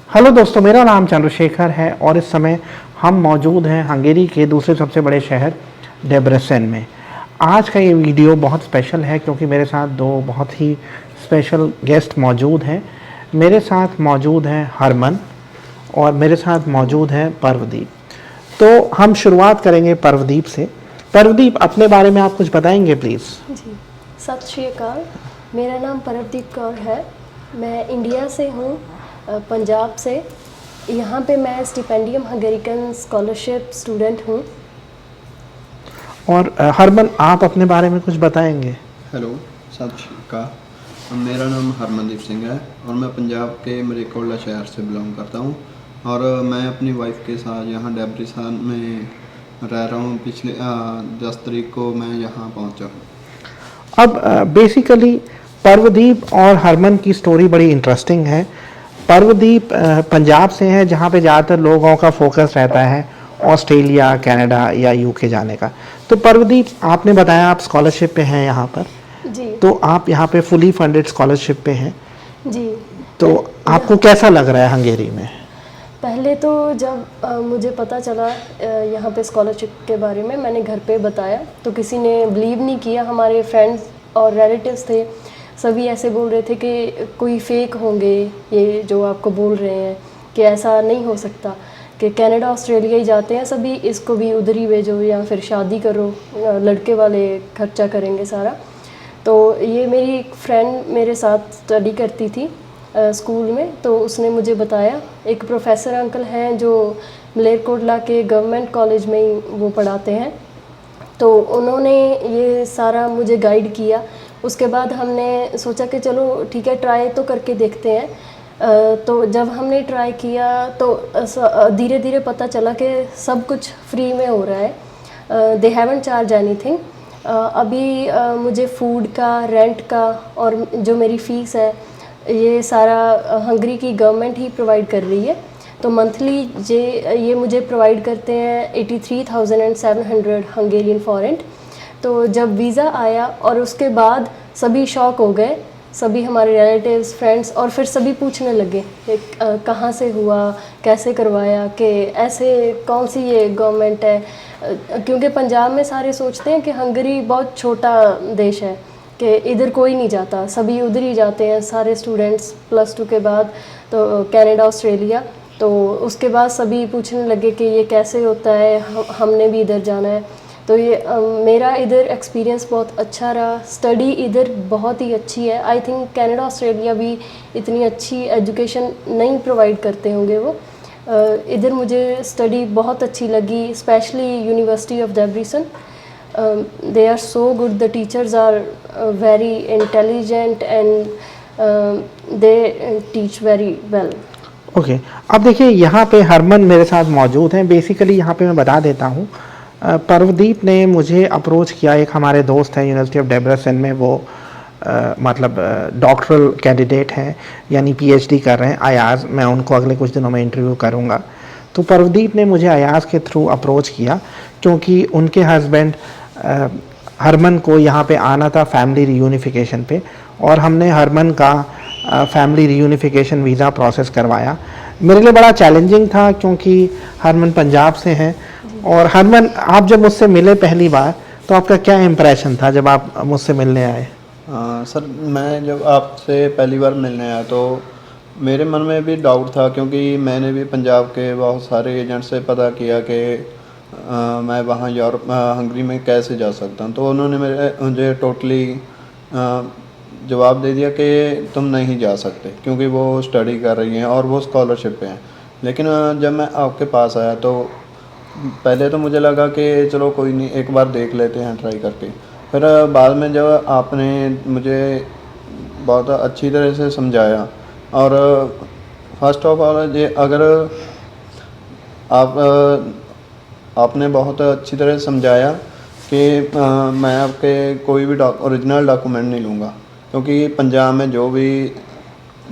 Hello दोस्तों, मेरा नाम चंद्रशेखर है और इस समय हम मौजूद हैं हंगेरी के दूसरे सबसे बड़े शहर डेब्रेसेन में। आज का ये वीडियो बहुत स्पेशल है क्योंकि मेरे साथ दो बहुत ही स्पेशल गेस्ट मौजूद हैं। मेरे साथ मौजूद हैं हरमन और मेरे साथ मौजूद हैं पर्वदीप। तो हम शुरुआत करेंगे पर्वदीप से। पर्वदीप, अपने बारे में आप कुछ बताएंगे प्लीज़? जी, सत श्री अकाल। मेरा नाम परवदीप कौर है। मैं इंडिया से हूँ, पंजाब से। यहाँ पे मैं स्टिपेंडियम हंगेरिकन स्कॉलरशिप स्टूडेंट हूँ। और हरमन, आप अपने बारे में कुछ बताएंगे? हेलो, सत श्री अकाल। मेरा नाम हरमनदीप सिंह है और मैं पंजाब के मलेरकोटला शहर से बिलोंग करता हूँ और मैं अपनी वाइफ के साथ यहाँ डेब्रेसेन में रह रहा हूँ। पिछले 10 तारीख को मैं यहाँ पहुँचा हूँ। अब बेसिकली पर्वदीप और हरमन की स्टोरी बड़ी इंटरेस्टिंग है। पर्वदीप पंजाब से है जहाँ पे ज़्यादातर लोगों का फोकस रहता है ऑस्ट्रेलिया, कनाडा या यूके जाने का। तो पर्वदीप, आपने बताया आप स्कॉलरशिप पे हैं यहाँ पर। जी। तो आप यहाँ पे फुली फंडेड स्कॉलरशिप पे हैं। जी। तो आपको कैसा लग रहा है हंगेरी में? पहले तो जब मुझे पता चला यहाँ पे स्कॉलरशिप के बारे में, मैंने घर पे बताया तो किसी ने बिलीव नहीं किया। हमारे फ्रेंड्स और रिलेटिव्स थे, सभी ऐसे बोल रहे थे कि कोई फेक होंगे ये जो आपको बोल रहे हैं, कि ऐसा नहीं हो सकता, कि कनाडा ऑस्ट्रेलिया ही जाते हैं सभी, इसको भी उधर ही भेजो या फिर शादी करो, लड़के वाले खर्चा करेंगे सारा। तो ये मेरी एक फ्रेंड मेरे साथ स्टडी करती थी स्कूल में, तो उसने मुझे बताया। एक प्रोफेसर अंकल हैं जो मलेरकोटला के गवर्नमेंट कॉलेज में ही वो पढ़ाते हैं, तो उन्होंने ये सारा मुझे गाइड किया। उसके बाद हमने सोचा कि चलो ठीक है, ट्राई तो करके देखते हैं। तो जब हमने ट्राई किया तो धीरे धीरे पता चला कि सब कुछ फ्री में हो रहा है। They haven't charge anything. अभी मुझे फूड का, रेंट का और जो मेरी फ़ीस है ये सारा हंगरी की गवर्नमेंट ही प्रोवाइड कर रही है। तो मंथली ये मुझे प्रोवाइड करते हैं 83,700 हंगेरियन फॉरेंट। तो जब वीज़ा आया और उसके बाद सभी शॉक हो गए, सभी हमारे रिलेटिव्स, फ्रेंड्स, और फिर सभी पूछने लगे कि कहाँ से हुआ, कैसे करवाया, कि ऐसे कौन सी ये गवर्नमेंट है। क्योंकि पंजाब में सारे सोचते हैं कि हंगरी बहुत छोटा देश है, कि इधर कोई नहीं जाता, सभी उधर ही जाते हैं सारे स्टूडेंट्स +2 के बाद, तो कनाडा, ऑस्ट्रेलिया। तो उसके बाद सभी पूछने लगे कि ये कैसे होता है, हमने भी इधर जाना है। तो ये मेरा इधर एक्सपीरियंस बहुत अच्छा रहा। स्टडी इधर बहुत ही अच्छी है। आई थिंक कनाडा, ऑस्ट्रेलिया भी इतनी अच्छी एजुकेशन नहीं प्रोवाइड करते होंगे वो। इधर मुझे स्टडी बहुत अच्छी लगी, specially university of Debrecen. they are so good, the teachers are very intelligent and they teach very well. Okay, अब देखिए यहाँ पे हरमन मेरे साथ मौजूद हैं। बेसिकली यहाँ पे मैं बता देता हूँ, पर्वदीप ने मुझे अप्रोच किया। एक हमारे दोस्त हैं यूनिवर्सिटी ऑफ डेब्रेसेन में, वो मतलब डॉक्टरल कैंडिडेट हैं, यानी पीएचडी कर रहे हैं, अयाज। मैं उनको अगले कुछ दिनों में इंटरव्यू करूँगा। तो पर्वदीप ने मुझे अयाज के थ्रू अप्रोच किया क्योंकि उनके हस्बैंड हरमन को यहाँ पे आना था फैमिली रियूनिफिकेशन पे, और हमने हरमन का फैमिली रियूनिफिकेशन वीज़ा प्रोसेस करवाया। मेरे लिए बड़ा चैलेंजिंग था क्योंकि हरमन पंजाब से हैं। और हरमन, आप जब मुझसे मिले पहली बार तो आपका क्या इम्प्रेशन था जब आप मुझसे मिलने आए? सर, मैं जब आपसे पहली बार मिलने आया तो मेरे मन में भी डाउट था, क्योंकि मैंने भी पंजाब के बहुत सारे एजेंट से पता किया कि मैं वहाँ यूरोप, हंगरी में कैसे जा सकता हूँ। तो उन्होंने मुझे टोटली जवाब दे दिया कि तुम नहीं जा सकते, क्योंकि वो स्टडी कर रही हैं और वो स्कॉलरशिप पे हैं। लेकिन जब मैं आपके पास आया तो पहले तो मुझे लगा कि चलो कोई नहीं, एक बार देख लेते हैं ट्राई करके। फिर बाद में जब आपने मुझे बहुत अच्छी तरह से समझाया, और फर्स्ट ऑफ ऑल ये अगर आपने बहुत अच्छी तरह समझाया कि मैं आपके कोई भी ओरिजिनल डॉक्यूमेंट नहीं लूँगा, क्योंकि पंजाब में जो भी,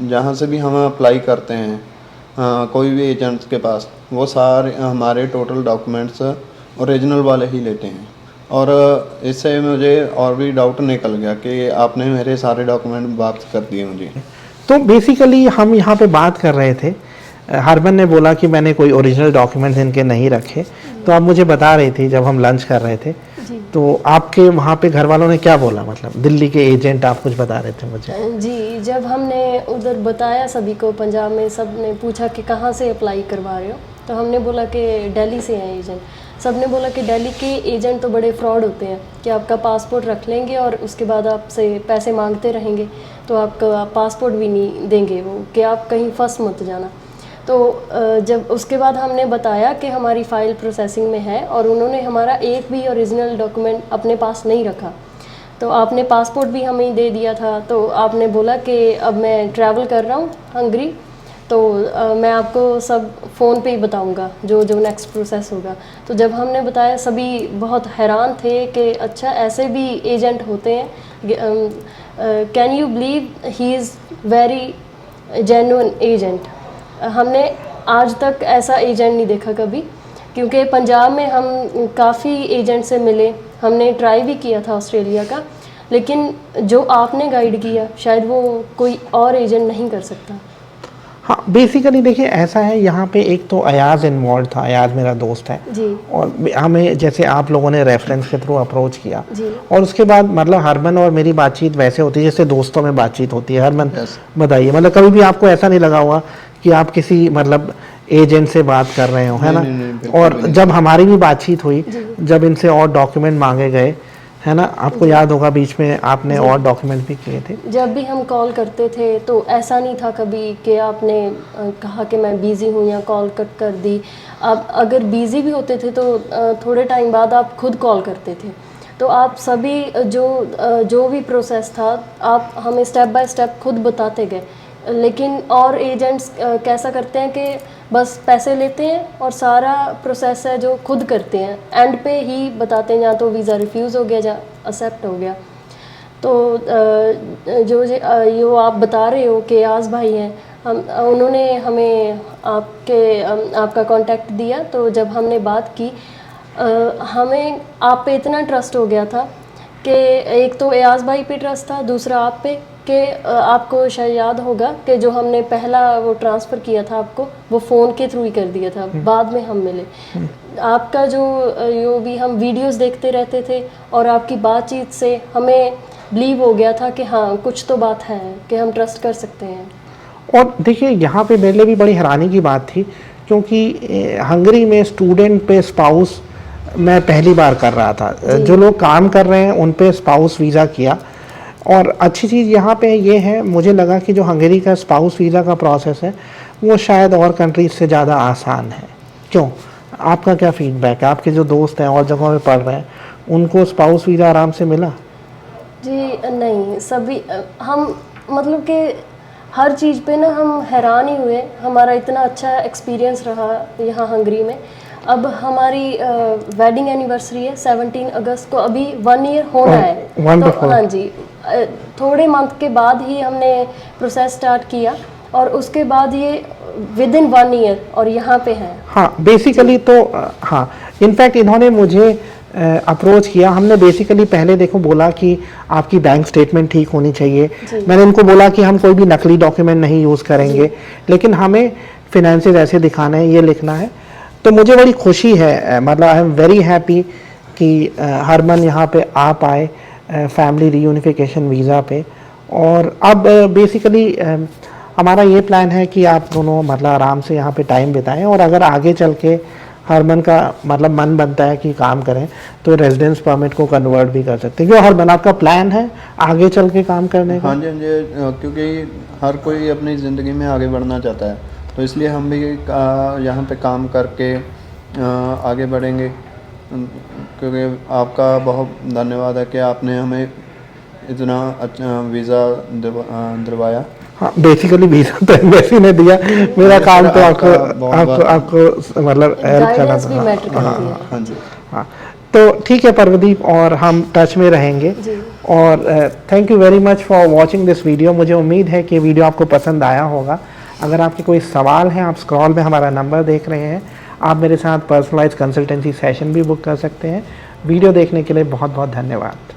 जहाँ से भी हम अप्लाई करते हैं कोई भी एजेंट्स के पास, वो सारे हमारे टोटल डॉक्यूमेंट्स ओरिजिनल वाले ही लेते हैं। और इससे मुझे और भी डाउट निकल गया कि आपने मेरे सारे डॉक्यूमेंट वापस कर दिए मुझे। तो बेसिकली हम यहाँ पे बात कर रहे थे हरमन ने बोला कि मैंने कोई ओरिजिनल डॉक्यूमेंट्स इनके नहीं रखे, तो आप मुझे बता रही थी जब हम लंच कर रहे थे, जी तो आपके वहाँ पे घर वालों ने क्या बोला, मतलब दिल्ली के एजेंट आप कुछ बता रहे थे मुझे। जी, जब हमने उधर बताया सभी को, पंजाब में सब ने पूछा कि कहाँ से अप्लाई करवा रहे हो, तो हमने बोला कि दिल्ली से हैं एजेंट। सब ने बोला कि दिल्ली के एजेंट तो बड़े फ्रॉड होते हैं कि आपका पासपोर्ट रख लेंगे और उसके बाद आपसे पैसे मांगते रहेंगे, तो आपका पासपोर्ट भी नहीं देंगे वो, कि आप कहीं फंस मत जाना। तो जब उसके बाद हमने बताया कि हमारी फ़ाइल प्रोसेसिंग में है और उन्होंने हमारा एक भी ओरिजिनल डॉक्यूमेंट अपने पास नहीं रखा, तो आपने पासपोर्ट भी हमें दे दिया था। तो आपने बोला कि अब मैं ट्रैवल कर रहा हूँ हंगरी, तो मैं आपको सब फ़ोन पे ही बताऊंगा जो जो नेक्स्ट प्रोसेस होगा। तो जब हमने बताया सभी बहुत हैरान थे कि अच्छा ऐसे भी एजेंट होते हैं, can you believe he is very genuine agent. हमने आज तक ऐसा एजेंट नहीं देखा कभी, क्योंकि पंजाब में हम काफ़ी एजेंट से मिले, हमने ट्राई भी किया था ऑस्ट्रेलिया का, लेकिन जो आपने गाइड किया शायद वो कोई और एजेंट नहीं कर सकता। हाँ, बेसिकली देखिए ऐसा है, यहाँ पे एक तो अयाज इन्वॉल्व था, अयाज मेरा दोस्त है, जी और हमें जैसे आप लोगों ने रेफरेंस के थ्रू अप्रोच किया, जी और उसके बाद मतलब हरमन और मेरी बातचीत वैसे होती है जैसे दोस्तों में बातचीत होती है। हरमन Yes. बताइए, मतलब कभी भी आपको ऐसा नहीं लगा होगा कि आप किसी मतलब एजेंट से बात कर रहे हो, है ना? नहीं, बिल्कुल और भी नहीं। जब हमारी भी बातचीत हुई, जी। जब इनसे और डॉक्यूमेंट मांगे गए, है ना, आपको याद होगा बीच में आपने जी। और डॉक्यूमेंट भी किए थे। जब भी हम कॉल करते थे तो ऐसा नहीं था कभी कि आपने कहा कि मैं बिज़ी हूँ या कॉल कट कर दी। आप अगर बिज़ी भी होते थे तो थोड़े टाइम बाद आप खुद कॉल करते थे। तो आप सभी जो भी प्रोसेस था आप हमें स्टेप बाय स्टेप खुद बताते गए। लेकिन और एजेंट्स कैसा करते हैं कि बस पैसे लेते हैं और सारा प्रोसेस है जो खुद करते हैं, एंड पे ही बताते हैं या तो वीज़ा रिफ्यूज़ हो गया या एक्सेप्ट हो गया। तो जो आप बता रहे हो कि आज़ भाई हैं, हम उन्होंने हमें आपका कांटेक्ट दिया। तो जब हमने बात की, हमें आप पे इतना ट्रस्ट हो गया था कि एक तो एयाज भाई पे ट्रस्ट था, दूसरा आप पे कि आपको शायद याद होगा कि जो हमने पहला वो ट्रांसफ़र किया था आपको, वो फ़ोन के थ्रू ही कर दिया था, बाद में हम मिले। आपका जो भी हम वीडियोस देखते रहते थे और आपकी बातचीत से हमें बिलीव हो गया था कि हाँ कुछ तो बात है कि हम ट्रस्ट कर सकते हैं। और देखिए यहाँ पे मेरे लिए भी बड़ी हैरानी की बात थी, क्योंकि हंगरी में स्टूडेंट पे स्पाउस मैं पहली बार कर रहा था। जो लोग काम कर रहे हैं उन पे स्पाउस वीज़ा किया, और अच्छी चीज़ यहाँ पे ये है, मुझे लगा कि जो हंगरी का स्पाउस वीज़ा का प्रोसेस है वो शायद और कंट्रीज से ज़्यादा आसान है। क्यों, आपका क्या फीडबैक है? आपके जो दोस्त हैं और जगहों में पढ़ रहे हैं उनको स्पाउस वीज़ा आराम से मिला? जी नहीं, सभी हम मतलब कि हर चीज़ पे ना हम हैरान ही हुए। हमारा इतना अच्छा एक्सपीरियंस रहा यहाँ हंगरी में। अब हमारी वेडिंग एनिवर्सरी है 17 अगस्त को, अभी 1 ईयर होना है। तो wonderful. हाँ जी, थोड़े मंथ के बाद ही हमने प्रोसेस स्टार्ट किया और उसके बाद ये विद इन 1 ईयर और यहाँ पे हैं। हाँ, बेसिकली तो हाँ, इनफैक्ट इन्होंने मुझे अप्रोच किया। हमने बेसिकली पहले देखो बोला कि आपकी बैंक स्टेटमेंट ठीक होनी चाहिए। मैंने इनको बोला कि हम कोई भी नकली डॉक्यूमेंट नहीं यूज़ करेंगे, लेकिन हमें फिनेंसेस ऐसे दिखाना है, ये लिखना है। तो मुझे बड़ी खुशी है, मतलब आई एम वेरी हैप्पी कि हरमन यहाँ पे आ पाए फैमिली रीयूनिफिकेशन वीज़ा पे। और अब बेसिकली हमारा ये प्लान है कि आप दोनों मतलब आराम से यहाँ पे टाइम बिताएं, और अगर आगे चल के हरमन का मतलब मन बनता है कि काम करें तो रेजिडेंस परमिट को कन्वर्ट भी कर सकते हैं। क्यों हरमन, आपका प्लान है आगे चल के काम करने का? हाँ जी, हाँ जी, क्योंकि हर कोई अपनी ज़िंदगी में आगे बढ़ना चाहता है, तो इसलिए हम भी यहाँ पे काम करके आगे बढ़ेंगे। क्योंकि आपका बहुत धन्यवाद है कि आपने हमें इतना अच्छा वीज़ा दिलवाया। हाँ, बेसिकली वीज़ा तो एम्बेसी ने दिया, मेरा काम तो आपको आपको मतलब हेल्प करना गाइडेंस भी था। मैटर करती है। हाँ जी, हाँ, तो ठीक है परवदीप, और हम टच में रहेंगे। जी। और thank you very much for watching this video. मुझे उम्मीद है कि वीडियो आपको पसंद आया होगा। अगर आपके कोई सवाल हैं, आप स्क्रॉल में हमारा नंबर देख रहे हैं, आप मेरे साथ पर्सनलाइज कंसल्टेंसी सेशन भी बुक कर सकते हैं। वीडियो देखने के लिए बहुत बहुत धन्यवाद।